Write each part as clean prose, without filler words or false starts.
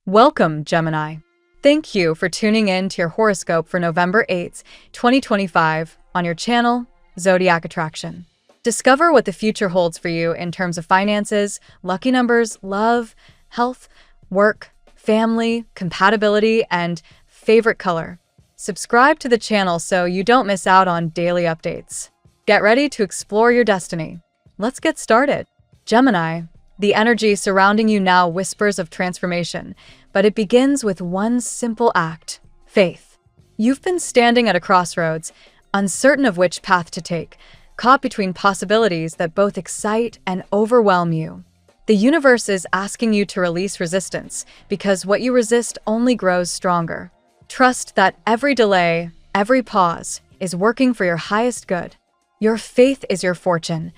Welcome, Gemini. Thank you for tuning in to your horoscope for November 8th, 2025 on your channel, Zodiac Attraction. Discover what the future holds for you in terms of finances, lucky numbers, love, health, work, family, compatibility, and favorite color. Subscribe to the channel so you don't miss out on daily updates. Get ready to explore your destiny. Let's get started. Gemini, the energy surrounding you now whispers of transformation, but it begins with one simple act: faith. You've been standing at a crossroads, uncertain of which path to take, caught between possibilities that both excite and overwhelm you. The universe is asking you to release resistance, because what you resist only grows stronger. Trust that every delay, every pause, is working for your highest good. Your faith is your fortune,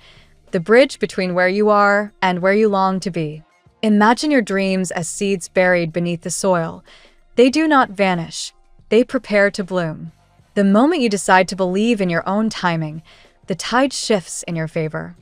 the bridge between where you are and where you long to be. Imagine your dreams as seeds buried beneath the soil. They do not vanish. They prepare to bloom. The moment you decide to believe in your own timing, the tide shifts in your favor.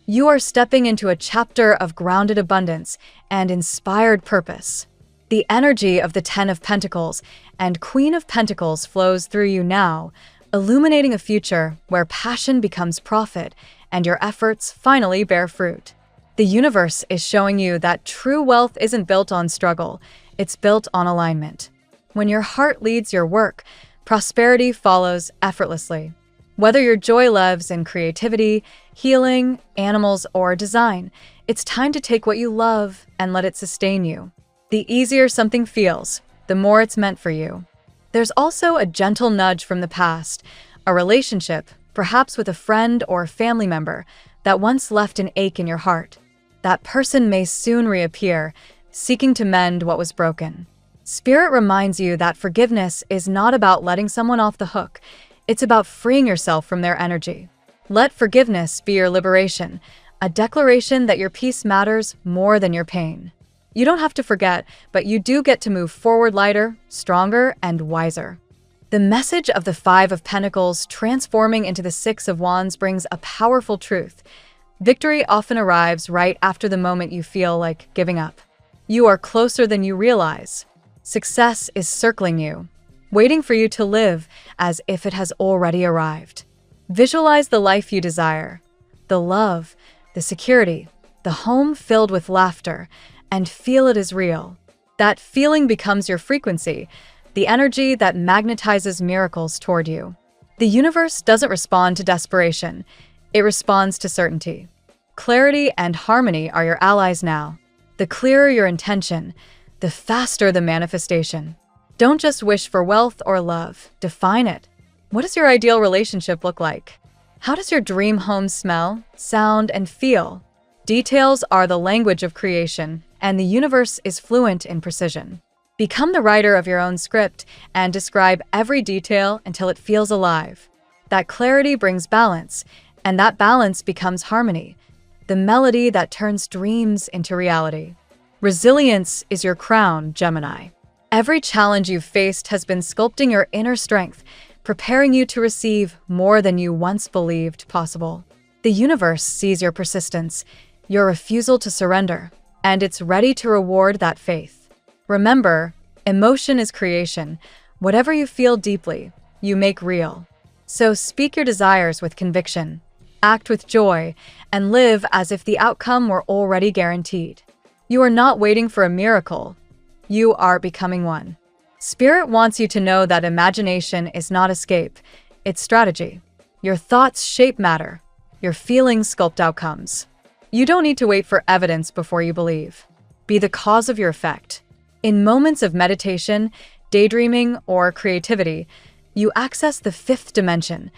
You are stepping into a chapter of grounded abundance and inspired purpose. The energy of the Ten of Pentacles and Queen of Pentacles flows through you now, illuminating a future where passion becomes profit and your efforts finally bear fruit. The universe is showing you that true wealth isn't built on struggle, it's built on alignment. When your heart leads your work, prosperity follows effortlessly. Whether your joy lives in creativity, healing, animals, or design, it's time to take what you love and let it sustain you. The easier something feels, the more it's meant for you. There's also a gentle nudge from the past, a relationship, perhaps with a friend or family member, that once left an ache in your heart. That person may soon reappear, seeking to mend what was broken. Spirit reminds you that forgiveness is not about letting someone off the hook, it's about freeing yourself from their energy. Let forgiveness be your liberation, a declaration that your peace matters more than your pain. You don't have to forget, but you do get to move forward lighter, stronger, and wiser. The message of the Five of Pentacles transforming into the Six of Wands brings a powerful truth. Victory often arrives right after the moment you feel like giving up. You are closer than you realize. Success is circling you, waiting for you to live as if it has already arrived. Visualize the life you desire, the love, the security, the home filled with laughter, and feel it is real. That feeling becomes your frequency, the energy that magnetizes miracles toward you. The universe doesn't respond to desperation, it responds to certainty. Clarity and harmony are your allies now. The clearer your intention, the faster the manifestation. Don't just wish for wealth or love, define it. What does your ideal relationship look like? How does your dream home smell, sound, and feel? Details are the language of creation, and the universe is fluent in precision. Become the writer of your own script and describe every detail until it feels alive. That clarity brings balance, and that balance becomes harmony, the melody that turns dreams into reality. Resilience is your crown, Gemini. Every challenge you've faced has been sculpting your inner strength, preparing you to receive more than you once believed possible. The universe sees your persistence, your refusal to surrender, and it's ready to reward that faith. Remember, emotion is creation. Whatever you feel deeply, you make real. So speak your desires with conviction, act with joy, and live as if the outcome were already guaranteed. You are not waiting for a miracle. You are becoming one. Spirit wants you to know that imagination is not escape, it's strategy. Your thoughts shape matter. Your feelings sculpt outcomes. You don't need to wait for evidence before you believe. Be the cause of your effect. In moments of meditation, daydreaming, or creativity, you access the fifth dimension,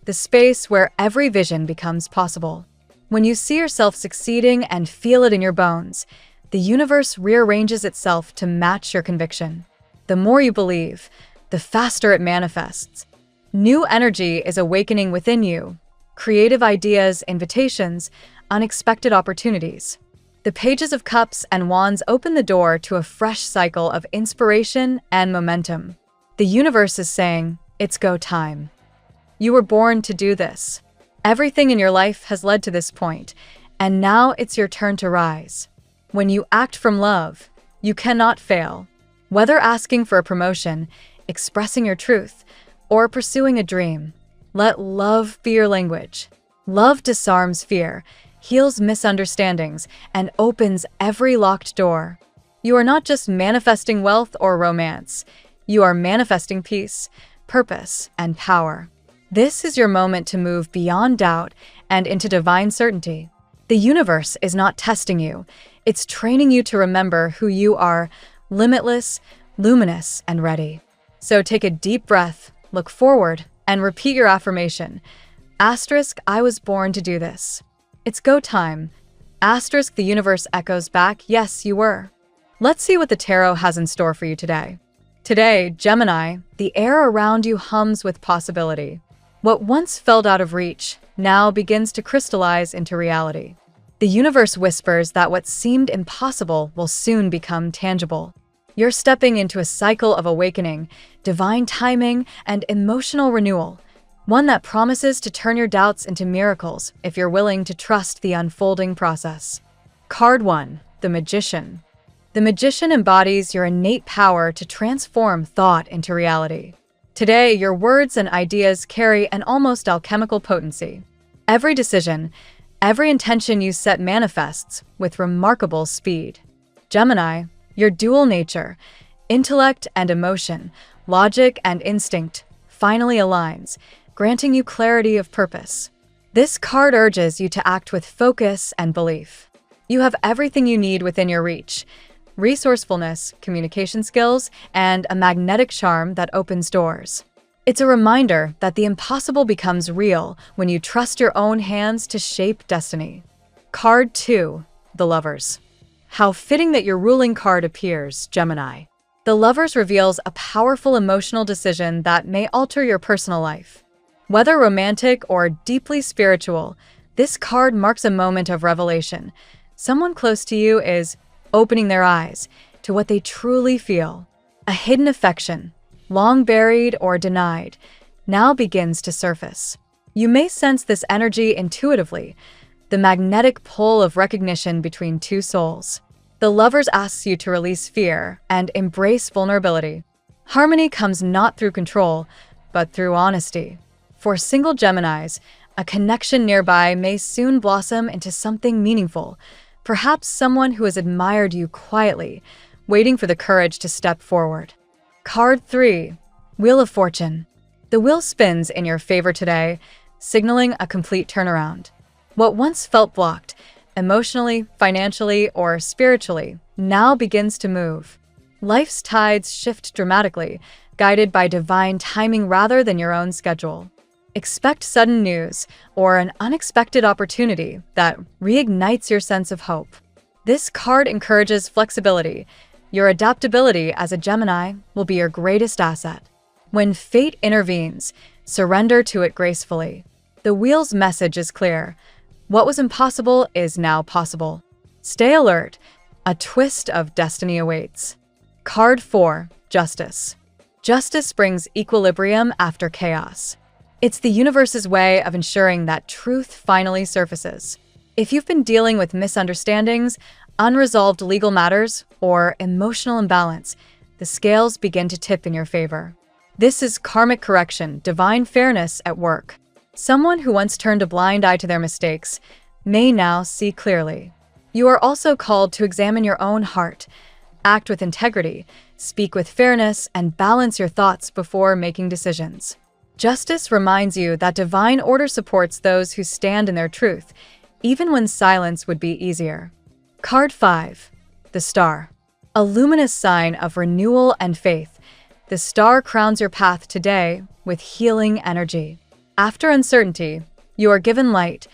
the space where every vision becomes possible. When you see yourself succeeding and feel it in your bones, the universe rearranges itself to match your conviction. The more you believe, the faster it manifests. New energy is awakening within you, creative ideas, invitations, unexpected opportunities. The Pages of Cups and Wands open the door to a fresh cycle of inspiration and momentum. The universe is saying, it's go time. You were born to do this. Everything in your life has led to this point, and now it's your turn to rise. When you act from love, you cannot fail. Whether asking for a promotion, expressing your truth, or pursuing a dream, let love be your language. Love disarms fear, heals misunderstandings, and opens every locked door. You are not just manifesting wealth or romance. You are manifesting peace, purpose, and power. This is your moment to move beyond doubt and into divine certainty. The universe is not testing you. It's training you to remember who you are, limitless, luminous, and ready. So take a deep breath, look forward, and repeat your affirmation. Asterisk, I was born to do this. It's go time. Asterisk, the universe echoes back, yes, you were. Let's see what the tarot has in store for you today. Today, Gemini, the air around you hums with possibility. What once felt out of reach now begins to crystallize into reality. The universe whispers that what seemed impossible will soon become tangible. You're stepping into a cycle of awakening, divine timing, and emotional renewal, one that promises to turn your doubts into miracles if you're willing to trust the unfolding process. Card 1, the Magician. The Magician embodies your innate power to transform thought into reality. Today, your words and ideas carry an almost alchemical potency. Every decision, every intention you set manifests with remarkable speed. Gemini, your dual nature, intellect and emotion, logic and instinct, finally aligns, granting you clarity of purpose. This card urges you to act with focus and belief. You have everything you need within your reach: resourcefulness, communication skills, and a magnetic charm that opens doors. It's a reminder that the impossible becomes real when you trust your own hands to shape destiny. Card 2, the Lovers. How fitting that your ruling card appears, Gemini. The Lovers reveals a powerful emotional decision that may alter your personal life. Whether romantic or deeply spiritual, this card marks a moment of revelation. Someone close to you is opening their eyes to what they truly feel. A hidden affection, long buried or denied, now begins to surface. You may sense this energy intuitively, the magnetic pull of recognition between two souls. The Lovers asks you to release fear and embrace vulnerability. Harmony comes not through control, but through honesty. For single Geminis, a connection nearby may soon blossom into something meaningful, perhaps someone who has admired you quietly, waiting for the courage to step forward. Card 3, Wheel of Fortune. The wheel spins in your favor today, signaling a complete turnaround. What once felt blocked, emotionally, financially, or spiritually, now begins to move. Life's tides shift dramatically, guided by divine timing rather than your own schedule. Expect sudden news or an unexpected opportunity that reignites your sense of hope. This card encourages flexibility. Your adaptability as a Gemini will be your greatest asset. When fate intervenes, surrender to it gracefully. The wheel's message is clear. What was impossible is now possible. Stay alert. A twist of destiny awaits. Card 4, Justice. Justice brings equilibrium after chaos. It's the universe's way of ensuring that truth finally surfaces. If you've been dealing with misunderstandings, unresolved legal matters, or emotional imbalance, the scales begin to tip in your favor. This is karmic correction, divine fairness at work. Someone who once turned a blind eye to their mistakes may now see clearly. You are also called to examine your own heart, act with integrity, speak with fairness, and balance your thoughts before making decisions. Justice reminds you that divine order supports those who stand in their truth, even when silence would be easier. Card 5, the Star. A luminous sign of renewal and faith, the star crowns your path today with healing energy. After uncertainty, you are given light,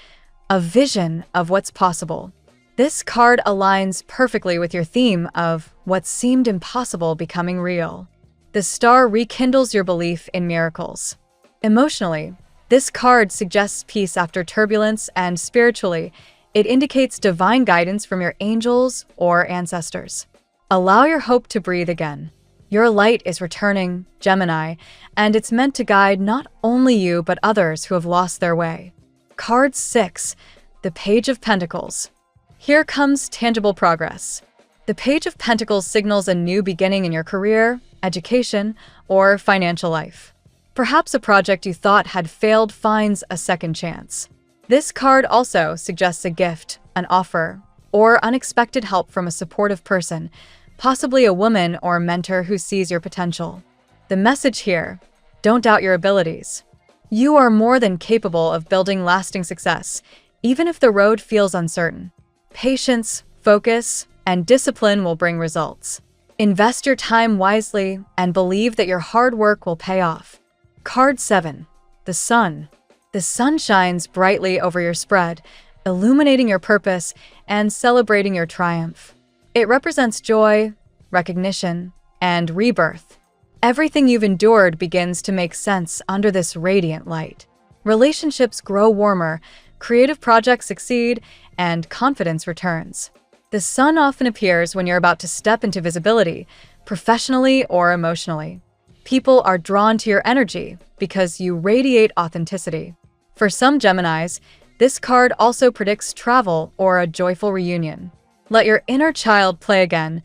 a vision of what's possible. This card aligns perfectly with your theme of what seemed impossible becoming real. The star rekindles your belief in miracles. Emotionally, this card suggests peace after turbulence, and spiritually, it indicates divine guidance from your angels or ancestors. Allow your hope to breathe again. Your light is returning, Gemini, and it's meant to guide not only you but others who have lost their way. Card 6, the Page of Pentacles. Here comes tangible progress. The Page of Pentacles signals a new beginning in your career, education, or financial life. Perhaps a project you thought had failed finds a second chance. This card also suggests a gift, an offer, or unexpected help from a supportive person, possibly a woman or mentor who sees your potential. The message here: don't doubt your abilities. You are more than capable of building lasting success, even if the road feels uncertain. Patience, focus, and discipline will bring results. Invest your time wisely and believe that your hard work will pay off. Card 7. The Sun. The sun shines brightly over your spread, illuminating your purpose and celebrating your triumph. It represents joy, recognition, and rebirth. Everything you've endured begins to make sense under this radiant light. Relationships grow warmer, creative projects succeed, and confidence returns. The sun often appears when you're about to step into visibility, professionally or emotionally. People are drawn to your energy because you radiate authenticity. For some Geminis, this card also predicts travel or a joyful reunion. Let your inner child play again.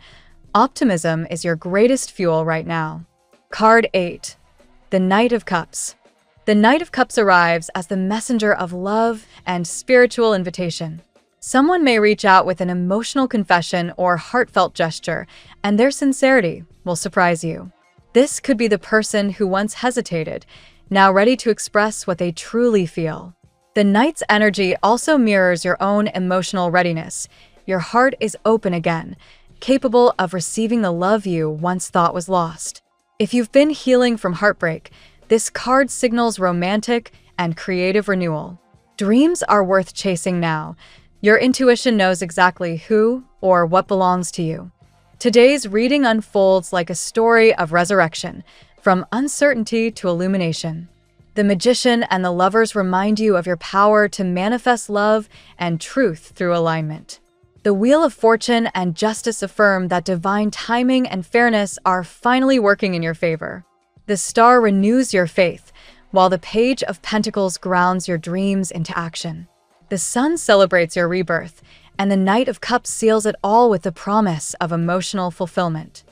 Optimism is your greatest fuel right now. Card 8. The Knight of Cups. The Knight of Cups arrives as the messenger of love and spiritual invitation. Someone may reach out with an emotional confession or heartfelt gesture, and their sincerity will surprise you. This could be the person who once hesitated, now ready to express what they truly feel. The Knight's energy also mirrors your own emotional readiness. Your heart is open again, capable of receiving the love you once thought was lost. If you've been healing from heartbreak, this card signals romantic and creative renewal. Dreams are worth chasing now. Your intuition knows exactly who or what belongs to you. Today's reading unfolds like a story of resurrection, from uncertainty to illumination. The Magician and the Lovers remind you of your power to manifest love and truth through alignment. The Wheel of Fortune and Justice affirm that divine timing and fairness are finally working in your favor. The Star renews your faith, while the Page of Pentacles grounds your dreams into action. The Sun celebrates your rebirth, and the Knight of Cups seals it all with the promise of emotional fulfillment.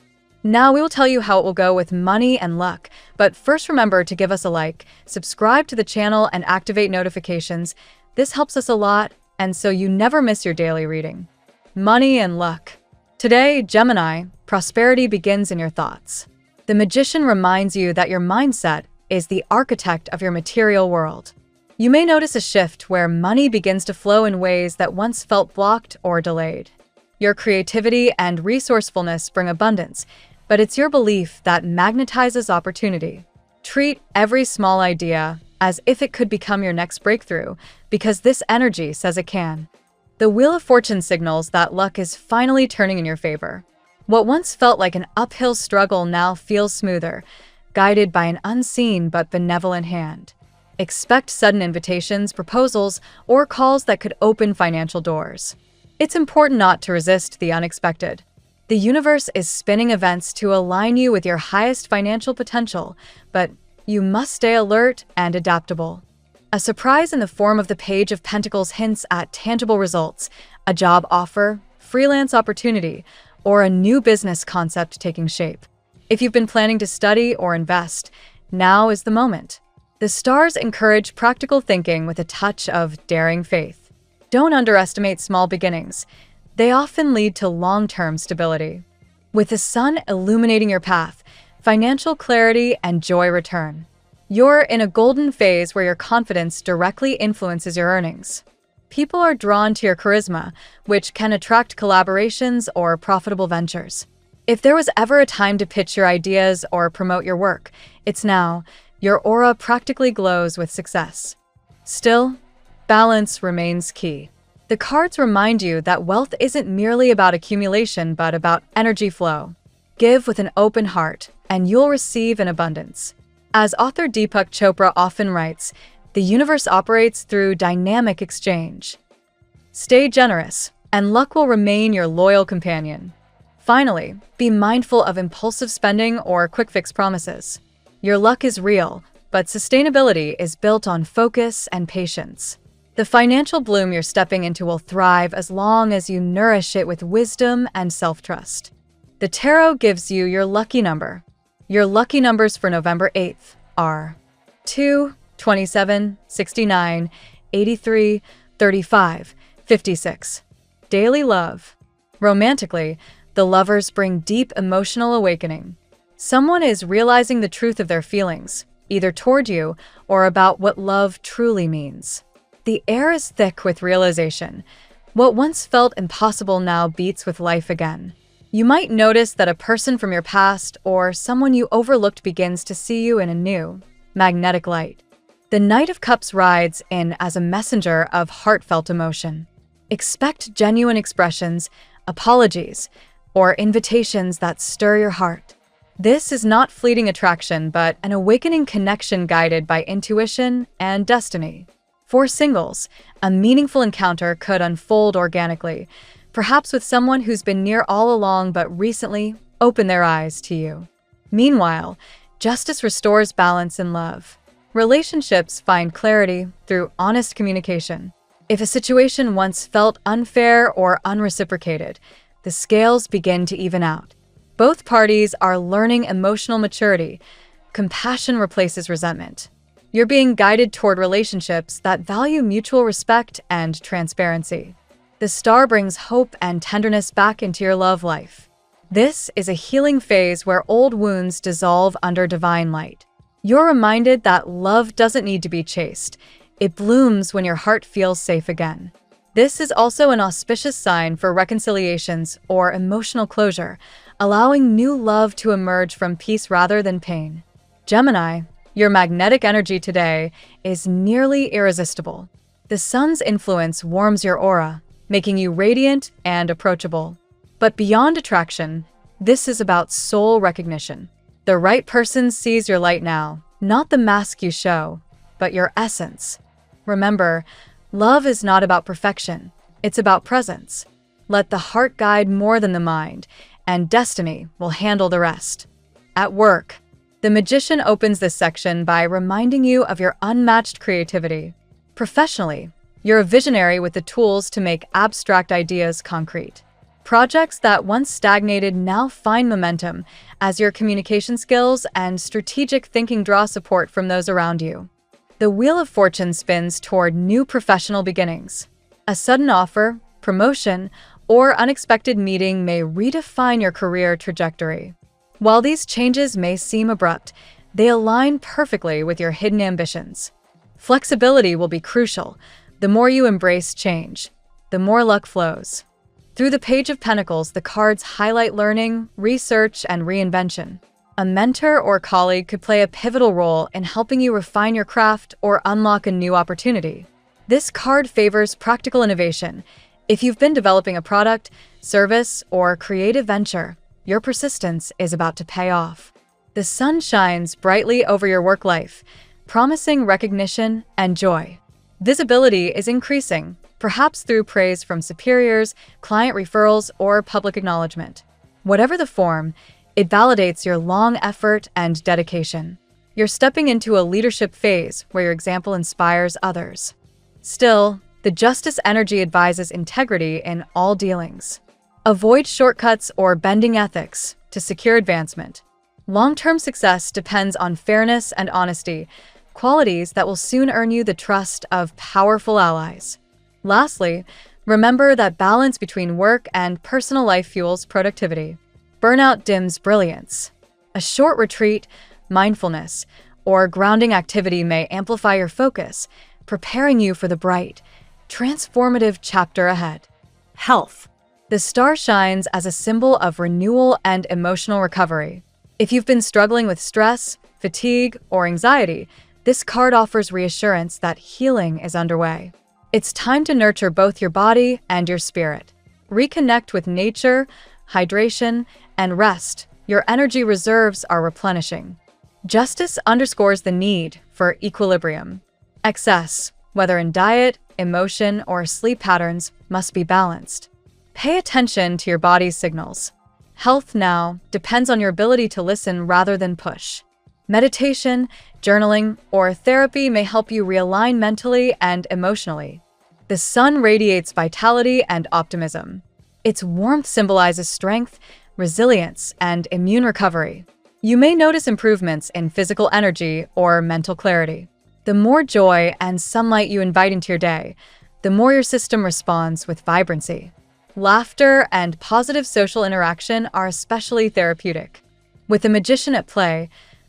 Now we will tell you how it will go with money and luck, but first remember to give us a like, subscribe to the channel, and activate notifications. This helps us a lot, and so you never miss your daily reading. Money and luck. Today, Gemini, prosperity begins in your thoughts. The Magician reminds you that your mindset is the architect of your material world. You may notice a shift where money begins to flow in ways that once felt blocked or delayed. Your creativity and resourcefulness bring abundance, but it's your belief that magnetizes opportunity. Treat every small idea as if it could become your next breakthrough, because this energy says it can. The Wheel of Fortune signals that luck is finally turning in your favor. What once felt like an uphill struggle now feels smoother, guided by an unseen but benevolent hand. Expect sudden invitations, proposals, or calls that could open financial doors. It's important not to resist the unexpected. The universe is spinning events to align you with your highest financial potential, but you must stay alert and adaptable. A surprise in the form of the Page of Pentacles hints at tangible results, a job offer, freelance opportunity, or a new business concept taking shape. If you've been planning to study or invest, now is the moment. The stars encourage practical thinking with a touch of daring faith. Don't underestimate small beginnings. They often lead to long-term stability. With the sun illuminating your path, financial clarity and joy return. You're in a golden phase where your confidence directly influences your earnings. People are drawn to your charisma, which can attract collaborations or profitable ventures. If there was ever a time to pitch your ideas or promote your work, it's now. Your aura practically glows with success. Still, balance remains key. The cards remind you that wealth isn't merely about accumulation, but about energy flow. Give with an open heart, and you'll receive in abundance. As author Deepak Chopra often writes, the universe operates through dynamic exchange. Stay generous, and luck will remain your loyal companion. Finally, be mindful of impulsive spending or quick-fix promises. Your luck is real, but sustainability is built on focus and patience. The financial bloom you're stepping into will thrive as long as you nourish it with wisdom and self-trust. The tarot gives you your lucky number. Your lucky numbers for November 8th are 2, 27, 69, 83, 35, 56. Daily love. Romantically, the lovers bring deep emotional awakening. Someone is realizing the truth of their feelings, either toward you or about what love truly means. The air is thick with realization. What once felt impossible now beats with life again. You might notice that a person from your past or someone you overlooked begins to see you in a new, magnetic light. The Knight of Cups rides in as a messenger of heartfelt emotion. Expect genuine expressions, apologies, or invitations that stir your heart. This is not fleeting attraction, but an awakening connection guided by intuition and destiny. For singles, a meaningful encounter could unfold organically, perhaps with someone who's been near all along but recently opened their eyes to you. Meanwhile, justice restores balance in love. Relationships find clarity through honest communication. If a situation once felt unfair or unreciprocated, the scales begin to even out. Both parties are learning emotional maturity. Compassion replaces resentment. You're being guided toward relationships that value mutual respect and transparency. The star brings hope and tenderness back into your love life. This is a healing phase where old wounds dissolve under divine light. You're reminded that love doesn't need to be chased. It blooms when your heart feels safe again. This is also an auspicious sign for reconciliations or emotional closure, allowing new love to emerge from peace rather than pain. Gemini, your magnetic energy today is nearly irresistible. The sun's influence warms your aura, making you radiant and approachable. But beyond attraction, this is about soul recognition. The right person sees your light now, not the mask you show, but your essence. Remember, love is not about perfection, it's about presence. Let the heart guide more than the mind, and destiny will handle the rest. At work, the magician opens this section by reminding you of your unmatched creativity. Professionally, you're a visionary with the tools to make abstract ideas concrete. Projects that once stagnated now find momentum as your communication skills and strategic thinking draw support from those around you. The Wheel of Fortune spins toward new professional beginnings. A sudden offer, promotion, or unexpected meeting may redefine your career trajectory. While these changes may seem abrupt, they align perfectly with your hidden ambitions. Flexibility will be crucial. The more you embrace change, the more luck flows. Through the Page of Pentacles, the cards highlight learning, research, and reinvention. A mentor or colleague could play a pivotal role in helping you refine your craft or unlock a new opportunity. This card favors practical innovation. If you've been developing a product, service, or creative venture, your persistence is about to pay off. The sun shines brightly over your work life, promising recognition and joy. Visibility is increasing, perhaps through praise from superiors, client referrals, or public acknowledgement. Whatever the form, it validates your long effort and dedication. You're stepping into a leadership phase where your example inspires others. Still, the justice energy advises integrity in all dealings. Avoid shortcuts or bending ethics to secure advancement. Long-term success depends on fairness and honesty, qualities that will soon earn you the trust of powerful allies. Lastly, remember that balance between work and personal life fuels productivity. Burnout dims brilliance. A short retreat, mindfulness, or grounding activity may amplify your focus, preparing you for the bright, transformative chapter ahead. Health. The star shines as a symbol of renewal and emotional recovery. If you've been struggling with stress, fatigue, or anxiety, this card offers reassurance that healing is underway. It's time to nurture both your body and your spirit. Reconnect with nature, hydration, and rest. Your energy reserves are replenishing. Justice underscores the need for equilibrium. Excess, whether in diet, emotion, or sleep patterns, must be balanced. Pay attention to your body's signals. Health now depends on your ability to listen rather than push. Meditation, journaling, or therapy may help you realign mentally and emotionally. The sun radiates vitality and optimism. Its warmth symbolizes strength, resilience, and immune recovery. You may notice improvements in physical energy or mental clarity. The more joy and sunlight you invite into your day, the more your system responds with vibrancy. Laughter and positive social interaction are especially therapeutic. With the magician at play,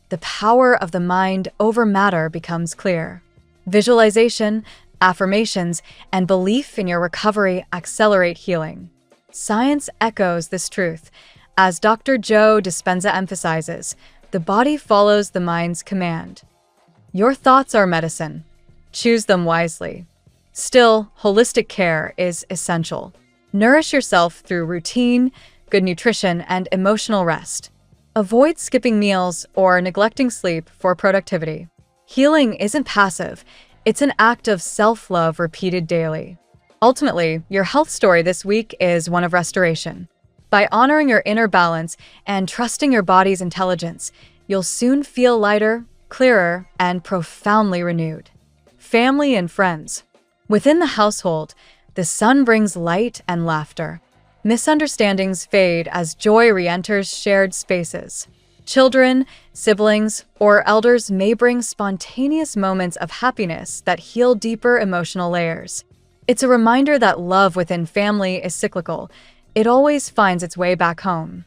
the power of the mind over matter becomes clear. Visualization, affirmations, and belief in your recovery accelerate healing. Science echoes this truth. As Dr. Joe Dispenza emphasizes, the body follows the mind's command. Your thoughts are medicine. Choose them wisely. Still, holistic care is essential. Nourish yourself through routine, good nutrition, and emotional rest. Avoid skipping meals or neglecting sleep for productivity. Healing isn't passive, it's an act of self-love repeated daily. Ultimately, your health story this week is one of restoration. By honoring your inner balance and trusting your body's intelligence, you'll soon feel lighter, clearer, and profoundly renewed. Family and friends. Within the household, the sun brings light and laughter. Misunderstandings fade as joy re-enters shared spaces. Children, siblings, or elders may bring spontaneous moments of happiness that heal deeper emotional layers. It's a reminder that love within family is cyclical. It always finds its way back home.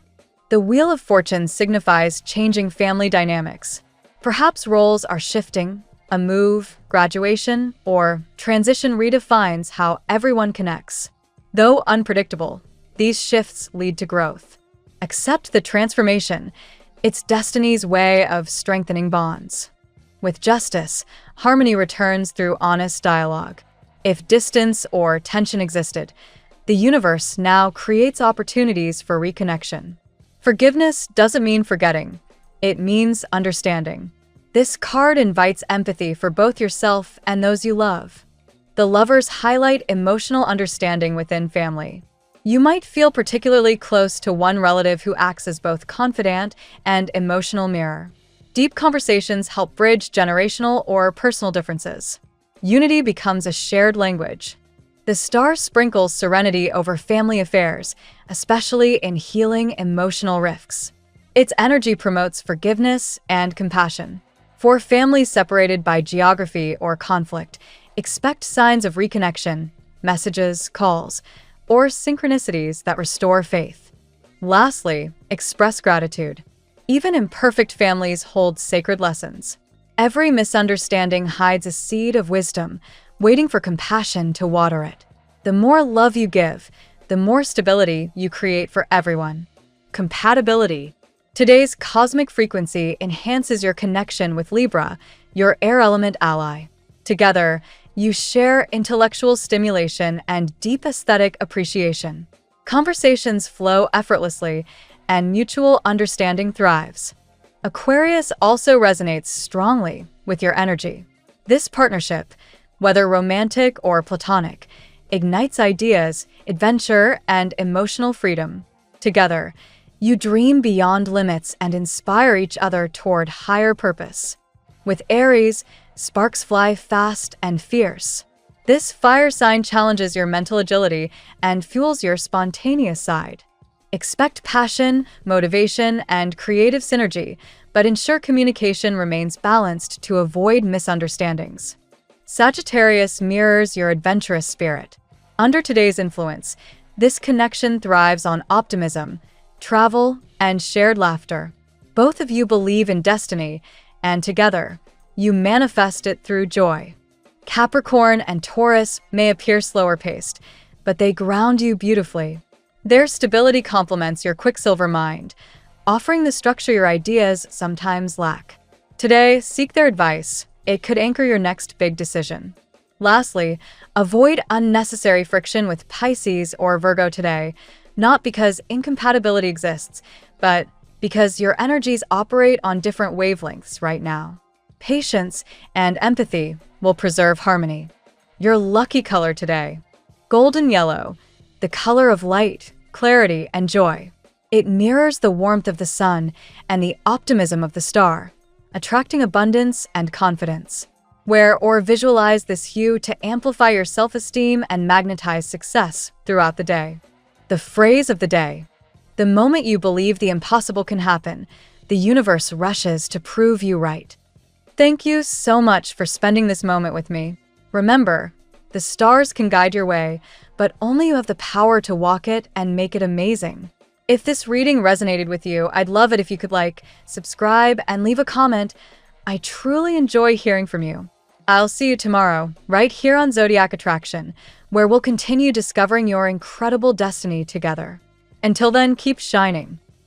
The Wheel of Fortune signifies changing family dynamics. Perhaps roles are shifting. A move, graduation, or transition redefines how everyone connects. Though unpredictable, these shifts lead to growth. Accept the transformation. It's destiny's way of strengthening bonds. With justice, harmony returns through honest dialogue. If distance or tension existed, the universe now creates opportunities for reconnection. Forgiveness doesn't mean forgetting. It means understanding. This card invites empathy for both yourself and those you love. The lovers highlight emotional understanding within family. You might feel particularly close to one relative who acts as both confidant and emotional mirror. Deep conversations help bridge generational or personal differences. Unity becomes a shared language. The star sprinkles serenity over family affairs, especially in healing emotional rifts. Its energy promotes forgiveness and compassion. For families separated by geography or conflict, expect signs of reconnection, messages, calls, or synchronicities that restore faith. Lastly, express gratitude. Even imperfect families hold sacred lessons. Every misunderstanding hides a seed of wisdom, waiting for compassion to water it. The more love you give, the more stability you create for everyone. Compatibility. Today's cosmic frequency enhances your connection with Libra, your air element ally. Together, you share intellectual stimulation and deep aesthetic appreciation. Conversations flow effortlessly, and mutual understanding thrives. Aquarius also resonates strongly with your energy. This partnership, whether romantic or platonic, ignites ideas, adventure, and emotional freedom. Together, you dream beyond limits and inspire each other toward higher purpose. With Aries, sparks fly fast and fierce. This fire sign challenges your mental agility and fuels your spontaneous side. Expect passion, motivation, and creative synergy, but ensure communication remains balanced to avoid misunderstandings. Sagittarius mirrors your adventurous spirit. Under today's influence, this connection thrives on optimism, travel, and shared laughter. Both of you believe in destiny, and together, you manifest it through joy. Capricorn and Taurus may appear slower paced, but they ground you beautifully. Their stability complements your Quicksilver mind, offering the structure your ideas sometimes lack. Today, seek their advice. It could anchor your next big decision. Lastly, avoid unnecessary friction with Pisces or Virgo today, not because incompatibility exists, but because your energies operate on different wavelengths right now. Patience and empathy will preserve harmony. Your lucky color today: golden yellow, the color of light, clarity, and joy. It mirrors the warmth of the sun and the optimism of the star, attracting abundance and confidence. Wear or visualize this hue to amplify your self-esteem and magnetize success throughout the day. The phrase of the day. The moment you believe the impossible can happen, the universe rushes to prove you right. Thank you so much for spending this moment with me. Remember, the stars can guide your way, but only you have the power to walk it and make it amazing. If this reading resonated with you, I'd love it if you could like, subscribe, and leave a comment. I truly enjoy hearing from you. I'll see you tomorrow, right here on Zodiac Attraction, where we'll continue discovering your incredible destiny together. Until then, keep shining.